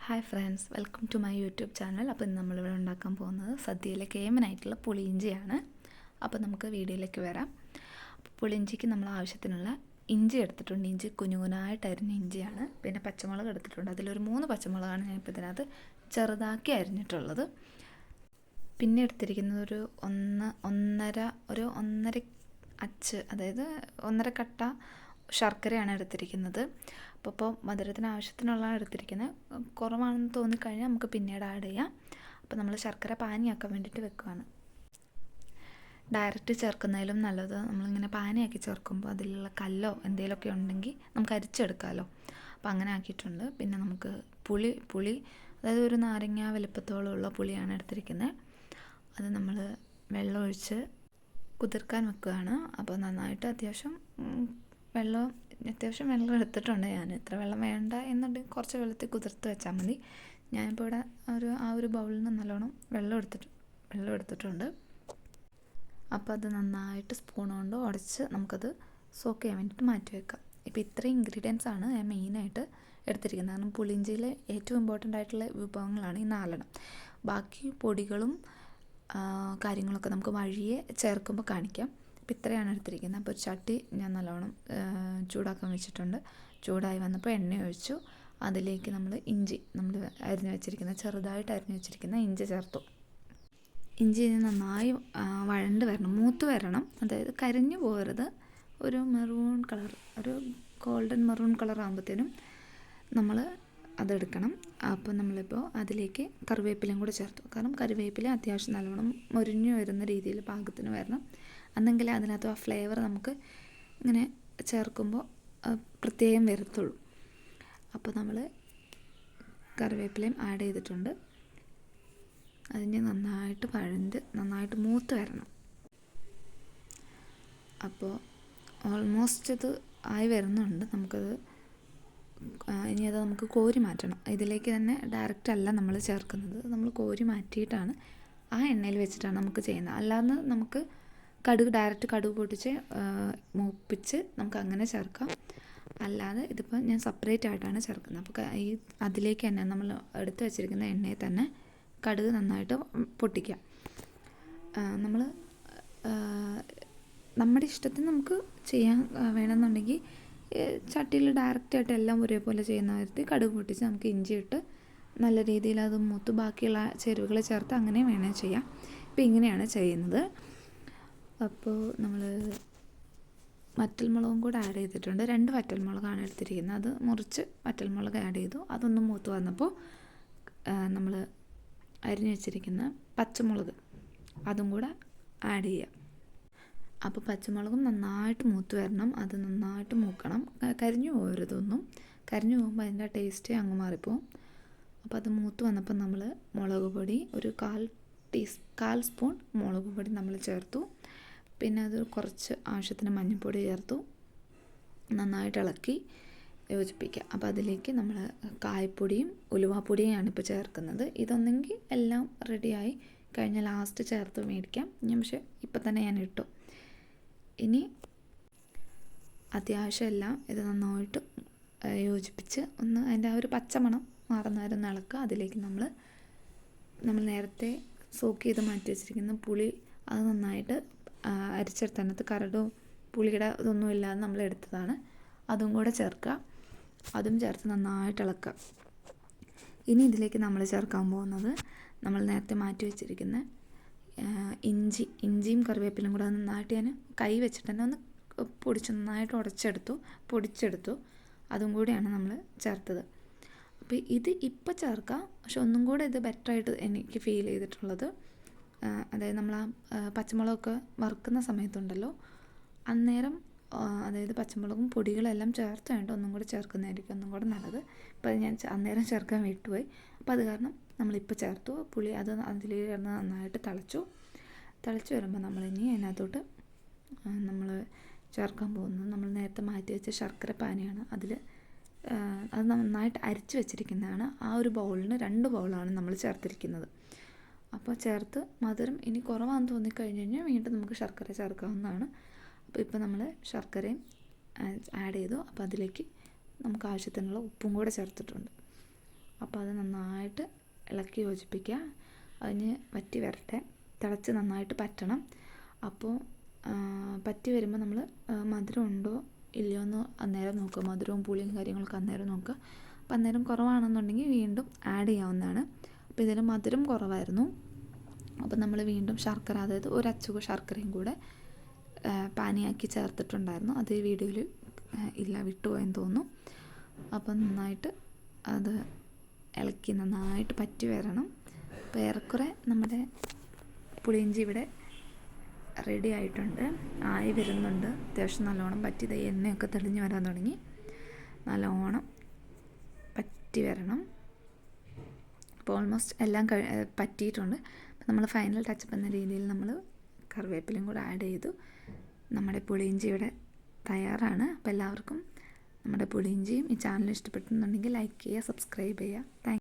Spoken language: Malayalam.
Hi friends, welcome to my YouTube channel. അപ്പോൾ ഇന്ന് നമ്മളിവിടെ ഉണ്ടാക്കാൻ പോകുന്നത് സദ്യയിലെ കേമനായിട്ടുള്ള പുളിയിഞ്ചിയാണ്. അപ്പോൾ നമുക്ക് വീഡിയോയിലേക്ക് വരാം. അപ്പോൾ പുളിയിഞ്ചിക്ക് നമ്മൾ ആവശ്യത്തിനുള്ള ഇഞ്ചി എടുത്തിട്ടുണ്ട്. ഇഞ്ചി കുനുകുനായിട്ട് അരിഞ്ഞ ഇഞ്ചിയാണ്. പിന്നെ പച്ചമുളക് എടുത്തിട്ടുണ്ട്. അതിലൊരു 3 പച്ചമുളകാണ് ഞാനിപ്പോൾ ഇതിനകത്ത് ചെറുതാക്കി അരിഞ്ഞിട്ടുള്ളത്. പിന്നെ എടുത്തിരിക്കുന്നത് ഒരു ഒന്നര അച്ച്, അതായത് 1.5 കട്ട ശർക്കരയാണ് എടുത്തിരിക്കുന്നത്. അപ്പോൾ മധുരത്തിന് ആവശ്യത്തിനുള്ള എടുത്തിരിക്കുന്നത്. കുറവാണെന്ന് തോന്നിക്കഴിഞ്ഞാൽ നമുക്ക് പിന്നീട് ആഡ് ചെയ്യാം. അപ്പോൾ നമ്മൾ ശർക്കര പാനിയാക്കാൻ വേണ്ടിയിട്ട് വെക്കുകയാണ്. ഡയറക്റ്റ് ചേർക്കുന്നതിലും നല്ലത് നമ്മളിങ്ങനെ പാനിയാക്കി ചേർക്കുമ്പോൾ അതിലുള്ള കല്ലോ എന്തെങ്കിലുമൊക്കെ ഉണ്ടെങ്കിൽ നമുക്ക് അരിച്ചെടുക്കാമല്ലോ. അപ്പോൾ അങ്ങനെ ആക്കിയിട്ടുണ്ട്. പിന്നെ നമുക്ക് പുളി അതായത് ഒരു നാരങ്ങ വലുപ്പത്തോളമുള്ള പുളിയാണ് എടുത്തിരിക്കുന്നത്. അത് നമ്മൾ വെള്ളമൊഴിച്ച് കുതിർക്കാൻ വെക്കുകയാണ്. അപ്പോൾ നന്നായിട്ട് അത്യാവശ്യം വെള്ളം എടുത്തിട്ടുണ്ട്. ഞാൻ ഇത്ര വെള്ളം വേണ്ട എന്നുണ്ടെങ്കിൽ കുറച്ച് വെള്ളത്തിൽ കുതിർത്ത് വെച്ചാൽ മതി. ഞാനിപ്പോൾ ഇവിടെ ആ ഒരു ബൗളിൽ നിന്ന് നല്ലോണം വെള്ളം എടുത്തിട്ടുണ്ട്. അപ്പോൾ അത് നന്നായിട്ട് സ്പൂൺ കൊണ്ട് ഉടച്ച് നമുക്കത് സോക്ക് ചെയ്യാൻ വേണ്ടിയിട്ട് മാറ്റി വെക്കാം. ഇപ്പോൾ ഇത്രയും ഇൻഗ്രീഡിയൻസ് ആണ് ഞാൻ മെയിനായിട്ട് എടുത്തിരിക്കുന്നത്. കാരണം പുളിയിഞ്ചിയിലെ ഏറ്റവും ഇമ്പോർട്ടൻ്റ് ആയിട്ടുള്ള വിഭവങ്ങളാണ് ഈ 4 ബാക്കി പൊടികളും കാര്യങ്ങളൊക്കെ നമുക്ക് വഴിയെ ചേർക്കുമ്പോൾ കാണിക്കാം. അപ്പോൾ ഇത്രയാണ് എടുത്തിരിക്കുന്നത്. അപ്പോൾ ഒരു ചട്ടി ഞാൻ നല്ലോണം ചൂടാക്കാൻ വെച്ചിട്ടുണ്ട്. ചൂടായി വന്നപ്പോൾ എണ്ണ ഒഴിച്ചു. അതിലേക്ക് നമ്മൾ ചെറുതായിട്ട് അരിഞ്ഞു വെച്ചിരിക്കുന്ന ഇഞ്ചി ചേർത്തു. ഇഞ്ചി നന്നായി വഴണ്ട് വരണം, മൂത്ത് വരണം. അതായത് കരിഞ്ഞു പോകരുത്. ഒരു മെറൂൺ കളർ, ഒരു ഗോൾഡൻ മെറൂൺ കളർ ആകുമ്പോഴത്തേനും നമ്മൾ അതെടുക്കണം. അപ്പോൾ നമ്മളിപ്പോൾ അതിലേക്ക് കറിവേപ്പിലയും കൂടെ ചേർത്തു. കാരണം കറിവേപ്പില അത്യാവശ്യം നല്ലോണം മൊരിഞ്ഞു വരുന്ന രീതിയിൽ പാകത്തിന് വരണം. എന്നെങ്കിലേ അതിനകത്ത് ആ ഫ്ലേവർ നമുക്ക് ഇങ്ങനെ ചേർക്കുമ്പോൾ പ്രത്യേകം വരത്തുള്ളൂ. അപ്പോൾ നമ്മൾ കറിവേപ്പിലയും ആഡ് ചെയ്തിട്ടുണ്ട്. അതിന് നന്നായിട്ട് മൂത്ത് വരണം. അപ്പോൾ ഓൾമോസ്റ്റ് ഇത് ആയി വരുന്നുണ്ട്. ഇനി അത് നമുക്ക് കോരി മാറ്റണം. ഇതിലേക്ക് തന്നെ ഡയറക്റ്റ് അല്ല നമ്മൾ ചേർക്കുന്നത്. നമ്മൾ കോരി മാറ്റിയിട്ടാണ് ആ എണ്ണയിൽ വെച്ചിട്ടാണ് നമുക്ക് ചെയ്യുന്നത്. അല്ലാതെ നമുക്ക് ഡയറക്റ്റ് കടുക് പൊട്ടിച്ച് മൂപ്പിച്ച് നമുക്ക് അങ്ങനെ ചേർക്കാം. അല്ലാതെ ഇതിപ്പോൾ ഞാൻ സെപ്പറേറ്റ് ആയിട്ടാണ് ചേർക്കുന്നത്. അപ്പോൾ അതിലേക്ക് തന്നെ നമ്മൾ എടുത്ത് വെച്ചിരിക്കുന്ന എണ്ണയിൽ തന്നെ കടുക് നന്നായിട്ട് പൊട്ടിക്കാം. നമ്മുടെ ഇഷ്ടത്തിന് നമുക്ക് ചെയ്യാൻ വേണമെന്നുണ്ടെങ്കിൽ ചട്ടിയിൽ ഡയറക്റ്റായിട്ട് എല്ലാം ഒരേപോലെ ചെയ്യുന്ന കാര്യത്തിൽ കടുക് പൊട്ടിച്ച് നമുക്ക് ഇഞ്ചി ഇട്ട് നല്ല രീതിയിൽ അത് മൂത്ത് ബാക്കിയുള്ള ചേരുവകൾ ചേർത്ത് അങ്ങനെ വേണേൽ ചെയ്യാം. ഇപ്പോൾ ഇങ്ങനെയാണ് ചെയ്യുന്നത്. അപ്പോൾ നമ്മൾ വറ്റൽമുളകും കൂടെ ആഡ് ചെയ്തിട്ടുണ്ട്. 2 വറ്റൽമുളകാണ് എടുത്തിരിക്കുന്നത്. അത് മുറിച്ച് വറ്റൽമുളക് ആഡ് ചെയ്തു. അതൊന്ന് മൂത്ത് വന്നപ്പോൾ നമ്മൾ അരിഞ്ഞു വെച്ചിരിക്കുന്ന പച്ചമുളക് അതും കൂടെ ആഡ് ചെയ്യാം. അപ്പോൾ പച്ചമുളകും നന്നായിട്ട് മൂത്ത് വരണം. അത് നന്നായിട്ട് മൂക്കണം. കരിഞ്ഞു പോകരുതൊന്നും. കരിഞ്ഞു പോകുമ്പോൾ അതിൻ്റെ ടേസ്റ്റ് അങ്ങ് മാറിപ്പോവും. അപ്പോൾ അത് മൂത്ത് വന്നപ്പോൾ നമ്മൾ മുളക് പൊടി ഒരു 1/4 സ്പൂൺ മുളക് പൊടി നമ്മൾ ചേർത്തു. പിന്നെ അത് കുറച്ച് ആവശ്യത്തിന് മഞ്ഞൾപ്പൊടി ചേർത്തു. നന്നായിട്ട് ഇളക്കി യോജിപ്പിക്കുക. അപ്പോൾ അതിലേക്ക് നമ്മൾ കായപ്പൊടിയും ഉലുവാപ്പൊടിയാണ് ഇപ്പോൾ ചേർക്കുന്നത്. ഇതൊന്നെങ്കിൽ എല്ലാം റെഡിയായി കഴിഞ്ഞാൽ ലാസ്റ്റ് ചേർത്ത് മേടിക്കാം. പക്ഷേ ഇപ്പം തന്നെ ഞാൻ ഇട്ടു. ഇനി അത്യാവശ്യം എല്ലാം ഇത് നന്നായിട്ട് യോജിപ്പിച്ച് ഒന്ന് അതിൻ്റെ ആ ഒരു പച്ചമണം മാറുന്നവരെ ഇളക്കുക. അതിലേക്ക് നമ്മൾ നേരത്തെ സോക്ക് ചെയ്ത് മാറ്റി വെച്ചിരിക്കുന്ന പുളി അത് നന്നായിട്ട് അരിച്ചെടുത്തതിനകത്ത് കരടോ പുളിയുടെ ഇതൊന്നും ഇല്ലാതെ നമ്മൾ എടുത്തതാണ്. അതും കൂടെ ചേർക്കുക. അതും ചേർത്ത് നന്നായിട്ട് ഇളക്കുക. ഇനി നമ്മൾ ചേർക്കാൻ പോകുന്നത് നമ്മൾ നേരത്തെ മാറ്റി വെച്ചിരിക്കുന്ന ഇഞ്ചിയും കറിവേപ്പിലും കൂടെ നന്നായിട്ട് ഞാൻ കൈ വെച്ചിട്ട് തന്നെ ഒന്ന് നന്നായിട്ട് പൊടിച്ചെടുത്തു. അതും കൂടിയാണ് നമ്മൾ ചേർത്തത്. അപ്പോൾ ഇത് ഇപ്പോൾ ചേർക്കാം. പക്ഷെ ഒന്നും കൂടെ ഇത് ബെറ്ററായിട്ട് എനിക്ക് ഫീൽ ചെയ്തിട്ടുള്ളത്, അതായത് നമ്മൾ ആ പച്ചമുളകൊക്കെ വറുക്കുന്ന സമയത്തുണ്ടല്ലോ, അന്നേരം അതായത് പച്ചമുളകും പൊടികളെല്ലാം ചേർത്ത് വേണ്ട ഒന്നും കൂടെ ചേർക്കുന്നതായിരിക്കും ഒന്നും കൂടെ നല്ലത്. അപ്പോൾ അത് ഞാൻ അന്നേരം ചേർക്കാൻ വിട്ടുപോയി. അപ്പോൾ അത് കാരണം നമ്മളിപ്പോൾ ചേർത്തു. പുളി അതിൽ കിടന്ന് നന്നായിട്ട് തിളച്ച് വരുമ്പോൾ നമ്മളിനി അതിനകത്തോട്ട് നമ്മൾ ചേർക്കാൻ പോകുന്നത് നമ്മൾ നേരത്തെ മാറ്റി വെച്ച ശർക്കര പാനിയാണ്. അത് നന്നായിട്ട് അരിച്ച് വെച്ചിരിക്കുന്നതാണ്. ആ ഒരു ബൗളിന് 2 ബൗളാണ് നമ്മൾ ചേർത്തിരിക്കുന്നത്. അപ്പോൾ ചേർത്ത് മധുരം ഇനി കുറവാണെന്ന് തോന്നിക്കഴിഞ്ഞ് കഴിഞ്ഞാൽ വീണ്ടും നമുക്ക് ശർക്കര ചേർക്കാവുന്നതാണ്. അപ്പോൾ ഇപ്പോൾ നമ്മൾ ശർക്കരയും ആഡ് ചെയ്തു. അപ്പോൾ അതിലേക്ക് നമുക്ക് ആവശ്യത്തിനുള്ള ഉപ്പും കൂടെ ചേർത്തിട്ടുണ്ട്. അപ്പോൾ അത് നന്നായിട്ട് ഇളക്കി യോജിപ്പിക്കുക. അതിന് വറ്റി വരട്ടെ, തിളച്ച് നന്നായിട്ട് പറ്റണം. അപ്പോൾ പറ്റി വരുമ്പോൾ നമ്മൾ മധുരം ഉണ്ടോ ഇല്ലയോ എന്ന് അന്നേരം നോക്കുക. മധുരവും പുളിയും കാര്യങ്ങളൊക്കെ അന്നേരം നോക്കുക. അപ്പോൾ അന്നേരം കുറവാണെന്നുണ്ടെങ്കിൽ വീണ്ടും ആഡ് ചെയ്യാവുന്നതാണ്. അപ്പോൾ ഇതിൽ മധുരം കുറവായിരുന്നു. അപ്പോൾ നമ്മൾ വീണ്ടും ശർക്കര, അതായത് ഒരു അച്ചുക ശർക്കരയും കൂടെ പാനിയാക്കി ചേർത്തിട്ടുണ്ടായിരുന്നു. അത് ഈ വീഡിയോയിൽ ഇല്ല, വിട്ടുപോയെന്ന് തോന്നുന്നു. അപ്പോൾ നന്നായിട്ട് അത് ഇളക്കി നന്നായിട്ട് പറ്റി വരണം. അപ്പോൾ ഏറെക്കുറെ നമ്മുടെ പുളിയിഞ്ചി ഇവിടെ റെഡി ആയിട്ടുണ്ട്, ആയി വരുന്നുണ്ട്. അത്യാവശ്യം നല്ലോണം പറ്റി എണ്ണയൊക്കെ തെളിഞ്ഞ് വരാൻ തുടങ്ങി. നല്ലോണം പറ്റി വരണം. അപ്പോൾ ഓൾമോസ്റ്റ് എല്ലാം പറ്റിയിട്ടുണ്ട്. അപ്പോൾ നമ്മൾ ഫൈനൽ ടച്ചപ്പ് എന്ന രീതിയിൽ നമ്മൾ കറിവേപ്പിലയും കൂടെ ആഡ് ചെയ്തു. നമ്മുടെ പുളിയിഞ്ചി ഇവിടെ തയ്യാറാണ്. അപ്പോൾ എല്ലാവർക്കും നമ്മുടെ പുളിയിഞ്ചിയും ഈ ചാനൽ ഇഷ്ടപ്പെട്ടുന്നുണ്ടെങ്കിൽ ലൈക്ക് ചെയ്യുക, സബ്സ്ക്രൈബ് ചെയ്യുക. താങ്ക്